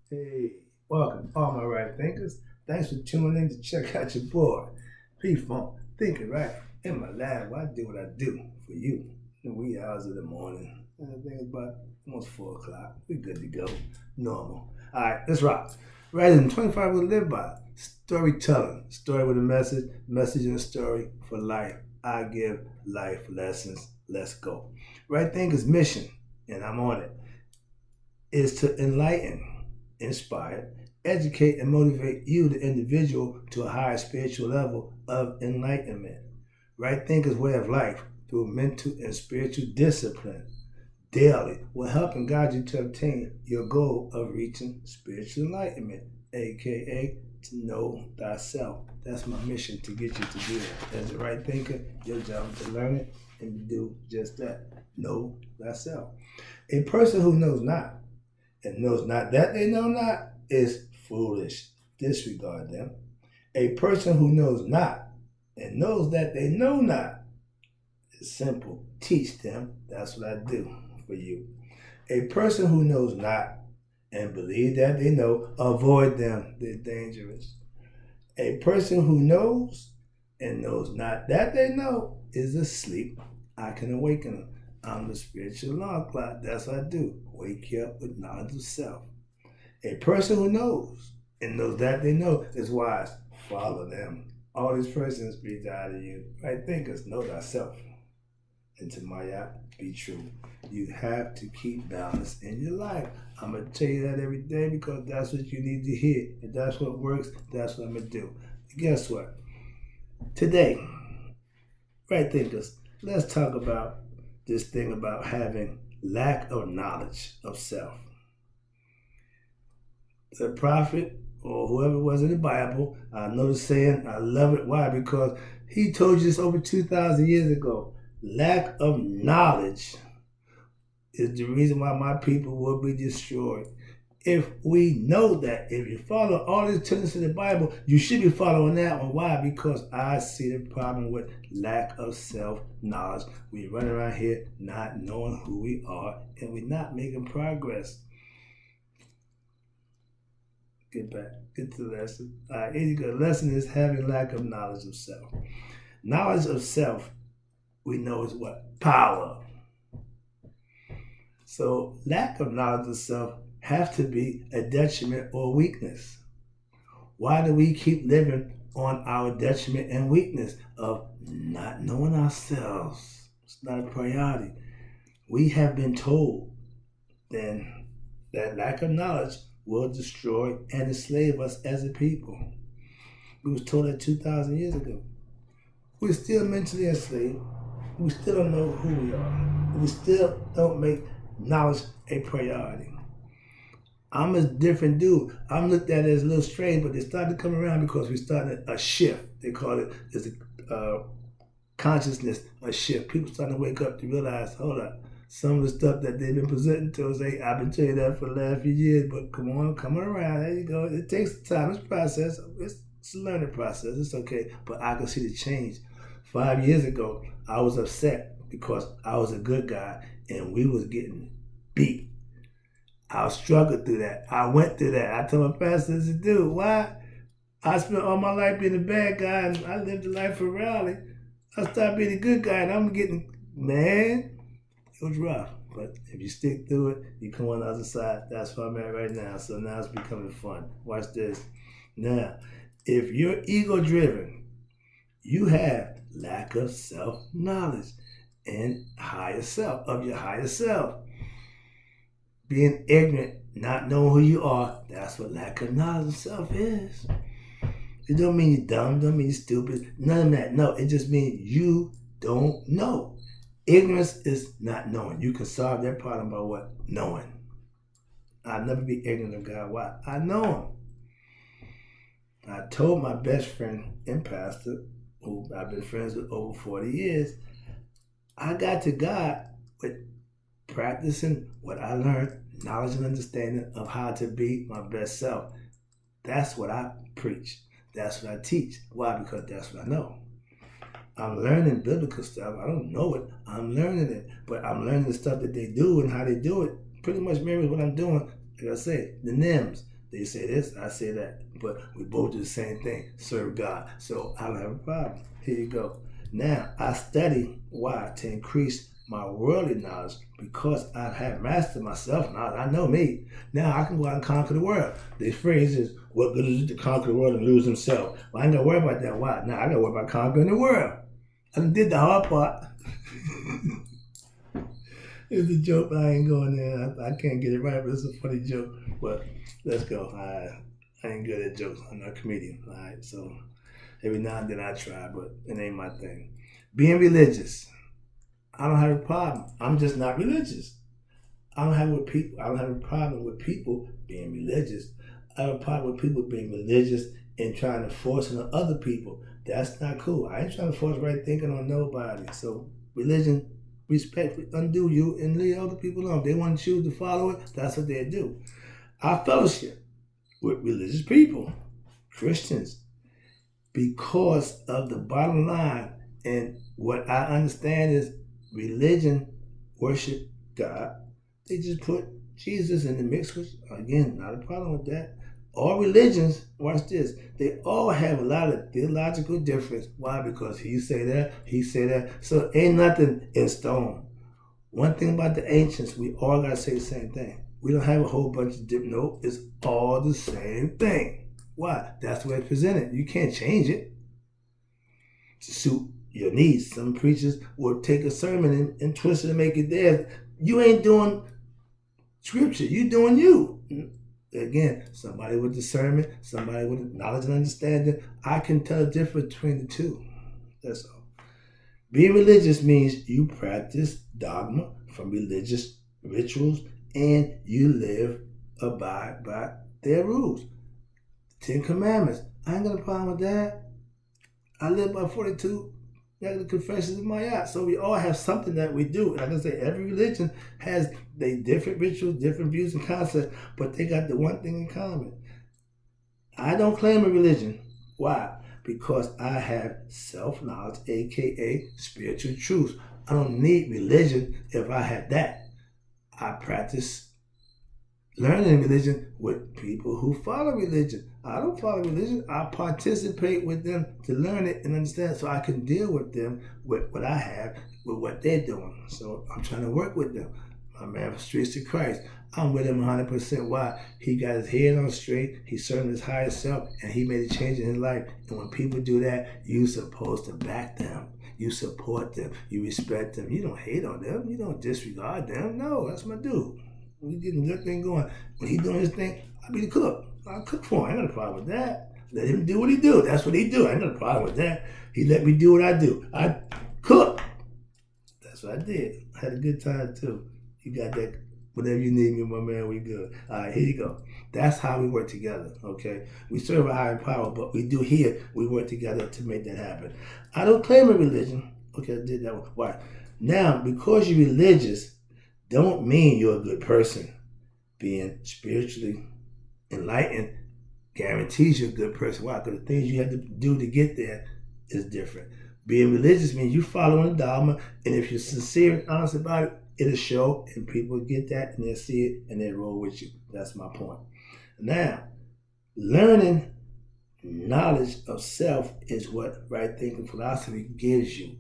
Hey, welcome, all my right thinkers. Thanks for tuning in to check out your boy, P-Funk, thinking right. In my lab, I do what I do for you. In the wee hours of the morning. And I think it's about almost 4 o'clock. We good to go. Normal. All right, let's rock. Rather than 25 we live by. Storytelling. Story with a message and a story for life. I give life lessons. Let's go. Right thinkers mission, and I'm on it, is to enlighten, inspire, educate, and motivate you, the individual, to a higher spiritual level of enlightenment. Right thinkers' way of life through mental and spiritual discipline daily will help and guide you to obtain your goal of reaching spiritual enlightenment, aka to know thyself. That's my mission, to get you to do that. As a right thinker, your job is to learn it and to do just that. Know thyself. A person who knows not and knows not that they know not is foolish. Disregard them. A person who knows not and knows that they know not is simple. Teach them. That's what I do for you. A person who knows not and believe that they know, avoid them. They're dangerous. A person who knows and knows not that they know is asleep. I can awaken them. I'm the spiritual alarm clock. That's what I do. Wake you up with knowledge of self. A person who knows and knows that they know is wise. Follow them. All these persons be out of you. Right thinkers, know thyself. And to Maya, be true. You have to keep balance in your life. I'm going to tell you that every day because that's what you need to hear. If that's what works, that's what I'm going to do. Guess what? Today, right thinkers, let's talk about this thing about having lack of knowledge of self. The prophet or whoever was in the Bible, I know the saying, I love it. Why? Because he told you this over 2,000 years ago. Lack of knowledge is the reason why my people will be destroyed. If we know that, if you follow all these tenets of the Bible, you should be following that one. Why? Because I see the problem with lack of self-knowledge. We run around here not knowing who we are, and we're not making progress. Get back, get to the lesson. All right, here you go. The lesson is having lack of knowledge of self. Knowledge of self, we know is what? Power. So lack of knowledge of self have to be a detriment or weakness. Why do we keep living on our detriment and weakness of not knowing ourselves? It's not a priority. We have been told then that lack of knowledge will destroy and enslave us as a people. We was told that 2,000 years ago. We're still mentally enslaved. We still don't know who we are. We still don't make knowledge a priority. I'm a different dude. I'm looked at as a little strange, but they started to come around because we started a shift. They call it as a consciousness, a shift. People starting to wake up to realize, hold up, some of the stuff that they've been presenting to us, hey, I've been telling you that for the last few years, but come on around. There you go. It takes time. It's a process. It's a learning process. It's okay. But I can see the change. 5 years ago, I was upset because I was a good guy and we was getting beat. I struggled through that. I went through that. I told my pastor, I said, dude, why? I spent all my life being a bad guy and I lived a life for Raleigh. I started being a good guy and I'm getting, man, it was rough. But if you stick through it, you come on the other side. That's where I'm at right now. So now it's becoming fun. Watch this. Now, if you're ego driven, you have lack of self-knowledge and higher self, of your higher self. Being ignorant, not knowing who you are, that's what lack of knowledge of self is. It don't mean you're dumb, don't mean you're stupid, none of that. No, it just means you don't know. Ignorance is not knowing. You can solve that problem by what? Knowing. I'll never be ignorant of God. Why? I know him. I told my best friend and pastor, who I've been friends with over 40 years, I got to God with practicing what I learned, knowledge and understanding of how to be my best self. That's what I preach. That's what I teach. Why? Because that's what I know. I'm learning biblical stuff. I don't know it. I'm learning it. But I'm learning the stuff that they do and how they do it. Pretty much mirrors what I'm doing. Like I said, the NIMS. They say this, I say that. But we both do the same thing, serve God. So I don't have a problem. Here you go. Now, I study why? To increase my worldly knowledge because I have mastered myself knowledge. I know me. Now I can go out and conquer the world. The phrase is, what good is it to conquer the world and lose himself? Well, I ain't got to worry about that. Why? Now I got to worry about conquering the world. I done did the hard part. It's a joke, but I ain't going there. I can't get it right, but it's a funny joke. But let's go. I ain't good at jokes. I'm not a comedian. All right, so every now and then I try, but it ain't my thing. Being religious, I don't have a problem. I'm just not religious. I don't have a problem with people being religious. I have a problem with people being religious and trying to force it on other people. That's not cool. I ain't trying to force right thinking on nobody. So religion, respect, undo you and leave other people alone. If they want to choose to follow it, that's what they do. I fellowship with religious people, Christians, because of the bottom line. And what I understand is religion worship God. They just put Jesus in the mix, which, again, not a problem with that. All religions, watch this, they all have a lot of theological difference. Why? Because he say that. So ain't nothing in stone. One thing about the ancients, we all got to say the same thing. We don't have a whole bunch of different, no, it's all the same thing. Why? That's the way it's presented. You can't change it to suit your needs. Some preachers will take a sermon and twist it and make it theirs. You ain't doing scripture, you doing you. Again, somebody with discernment, somebody with knowledge and understanding, I can tell the difference between the two. That's all. Being religious means you practice dogma from religious rituals and you abide by their rules. 10 Commandments. I ain't got a problem with that. I live by 42 the confessions of my yacht. So we all have something that we do. Like I say, every religion has their different rituals, different views and concepts, but they got the one thing in common. I don't claim a religion. Why? Because I have self-knowledge, aka spiritual truth. I don't need religion if I have that. I practice learning religion with people who follow religion. I don't follow religion. I participate with them to learn it and understand so I can deal with them with what I have, with what they're doing. So I'm trying to work with them. My man from Streets to Christ. I'm with him 100%. Why? He got his head on straight. He's serving his higher self and he made a change in his life. And when people do that, you're supposed to back them. You support them. You respect them. You don't hate on them. You don't disregard them. No, that's my dude. We getting a good thing going. When he doing his thing, I'll be the cook. I'll cook for him. I ain't got a problem with that. Let him do what he do. That's what he do. I ain't got a problem with that. He let me do what I do. I cook. That's what I did. I had a good time too. You got that. Whatever you need me, my man, we good. All right, here you go. That's how we work together, okay? We serve a higher power, but we do here. We work together to make that happen. I don't claim a religion. Okay, I did that one. Why? Now, because you're religious, don't mean you're a good person. Being spiritually enlightened guarantees you're a good person. Why? Because the things you have to do to get there is different. Being religious means you following the dogma, and if you're sincere and honest about it, it'll show, and people get that, and they'll see it, and they'll roll with you. That's my point. Now, learning knowledge of self is what right thinking philosophy gives you.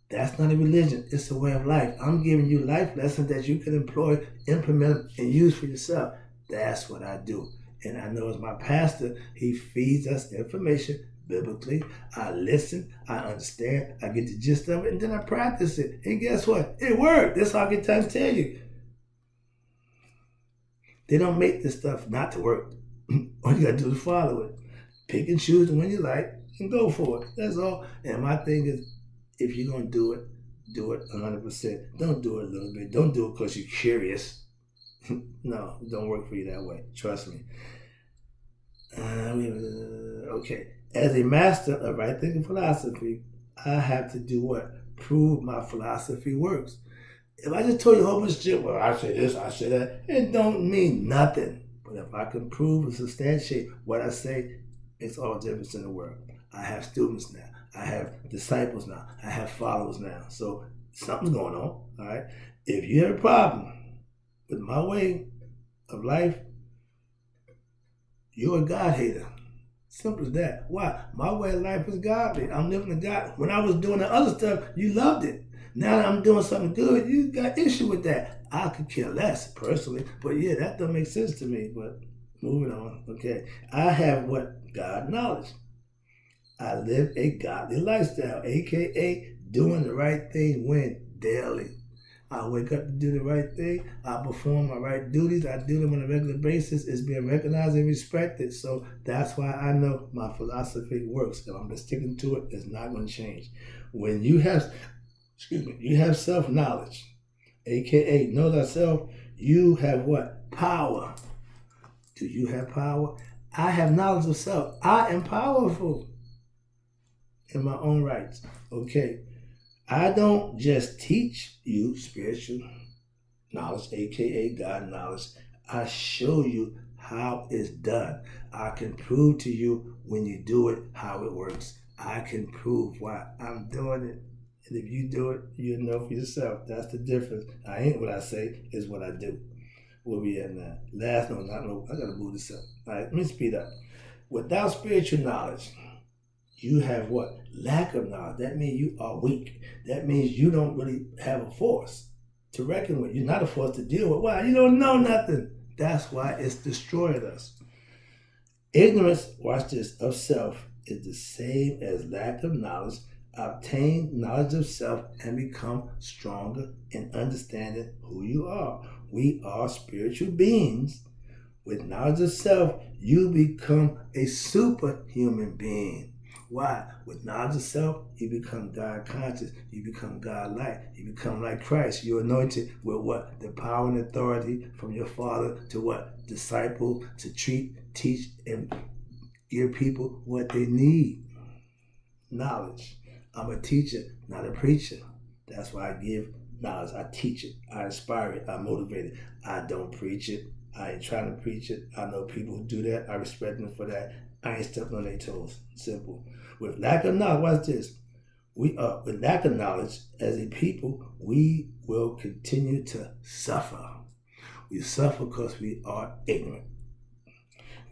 That's not a religion. It's a way of life. I'm giving you life lessons that you can employ, implement, and use for yourself. That's what I do. And I know as my pastor, he feeds us information biblically. I listen, I understand, I get the gist of it, and then I practice it. And guess what? It worked. That's all I get time to tell you. They don't make this stuff not to work. All you gotta do is follow it. Pick and choose the one you like and go for it. That's all. And my thing is, if you're gonna do it 100%. Don't do it a little bit. Don't do it because you're curious. No, it don't work for you that way. Trust me. Okay. As a master of right thinking philosophy, I have to do what? Prove my philosophy works. If I just told you a whole bunch of shit, well, I say this, I say that, it don't mean nothing. But if I can prove and substantiate what I say, it's all difference in the world. I have students now. I have disciples now. I have followers now. So something's going on, all right? If you have a problem with my way of life, You're a God hater. Simple as that. Why? My way of life is godly. I'm living a God. When I was doing the other stuff, you loved it. Now that I'm doing something good, you got issue with that. I could care less personally, but yeah, that don't make sense to me. But moving on. Okay, I have what? God knowledge. I live a godly lifestyle, aka doing the right thing when daily. I wake up to do the right thing. I perform my right duties. I do them on a regular basis. It's being recognized and respected. So that's why I know my philosophy works. If I'm just sticking to it, it's not going to change. When you have, you have self-knowledge, aka know thyself, you have what? Power. Do you have power? I have knowledge of self. I am powerful in my own rights. Okay. I don't just teach you spiritual knowledge, aka God knowledge. I show you how it's done. I can prove to you when you do it how it works. I can prove why I'm doing it. And if you do it, you know for yourself. That's the difference. I ain't what I say, is what I do. Where we at now? I gotta move this up. All right, let me speed up. Without spiritual knowledge, you have what? Lack of knowledge. That means you are weak. That means you don't really have a force to reckon with. You're not a force to deal with. Why? You don't know nothing. That's why it's destroyed us. Ignorance, watch this, of self is the same as lack of knowledge. Obtain knowledge of self and become stronger in understanding who you are. We are spiritual beings. With knowledge of self, you become a superhuman being. Why? With knowledge of self, you become God conscious. You become God like. You become like Christ. You're anointed with what? The power and authority from your Father to what? Disciple, to treat, teach, and give people what they need. Knowledge. I'm a teacher, not a preacher. That's why I give knowledge. I teach it. I inspire it. I motivate it. I don't preach it. I ain't trying to preach it. I know people who do that. I respect them for that. I ain't stepping on their toes. Simple. With lack of knowledge, watch this. With lack of knowledge, as a people, we will continue to suffer. We suffer because we are ignorant.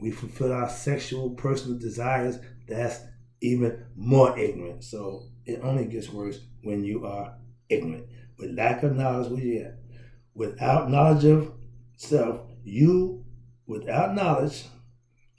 We fulfill our sexual, personal desires. That's even more ignorant. So it only gets worse when you are ignorant. With lack of knowledge, where you at? Without knowledge of self, without knowledge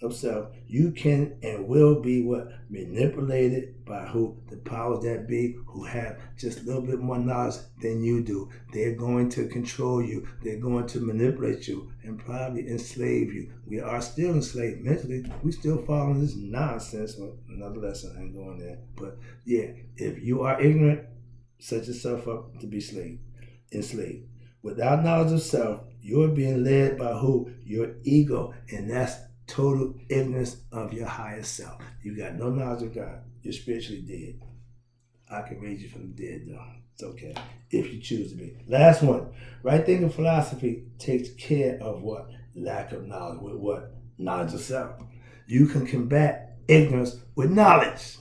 of self, you can and will be what? Manipulated by who? The powers that be, who have just a little bit more knowledge than you do. They're going to control you. They're going to manipulate you and probably enslave you. We are still enslaved mentally. We still following this nonsense. Well, another lesson, I ain't going there. But yeah, if you are ignorant, set yourself up to be enslaved. Without knowledge of self, you're being led by who? Your ego. And that's total ignorance of your higher self. You got no knowledge of God. You're spiritually dead. I can raise you from the dead, though. It's okay if you choose to be. Last one. Right thinking philosophy takes care of what? Lack of knowledge. With what? Knowledge of self. You can combat ignorance with knowledge.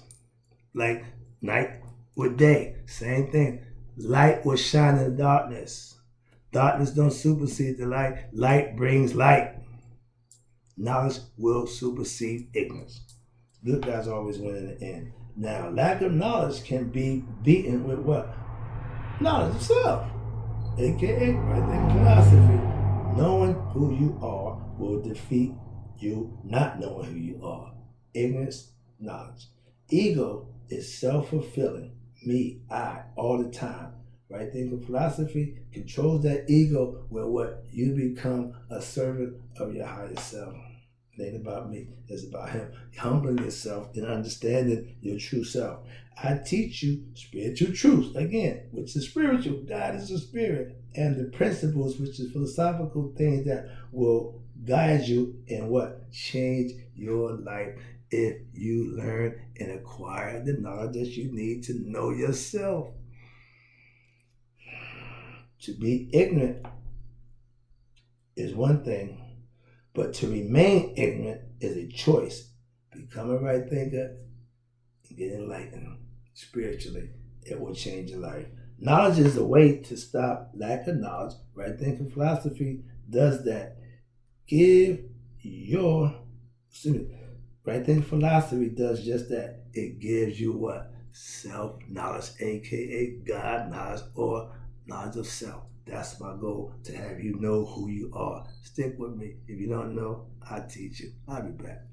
Like night with day. Same thing. Light will shine in the darkness. Darkness don't supersede the light. Light brings light. Knowledge will supersede ignorance. Good guys always win in the end. Now, lack of knowledge can be beaten with what? Knowledge of self. AKA, right there, philosophy. Knowing who you are will defeat you not knowing who you are. Ignorance, knowledge. Ego is self-fulfilling. Me, I, all the time. Right thinking philosophy controls that ego where what? You become a servant of your higher self. It ain't about me. It's about him. Humbling yourself and understanding your true self. I teach you spiritual truths. Again, which is spiritual. God is a spirit. And the principles, which is philosophical things that will guide you in what? Change your life if you learn and acquire the knowledge that you need to know yourself. To be ignorant is one thing, but to remain ignorant is a choice. Become a right thinker and get enlightened spiritually. It will change your life. Knowledge is a way to stop lack of knowledge. Right thinking philosophy does that. Give your Excuse me. Right Thinking Philosophy does just that. It gives you what? Self-knowledge, aka God knowledge or knowledge of self. That's my goal, to have you know who you are. Stick with me. If you don't know, I'll teach you. I'll be back.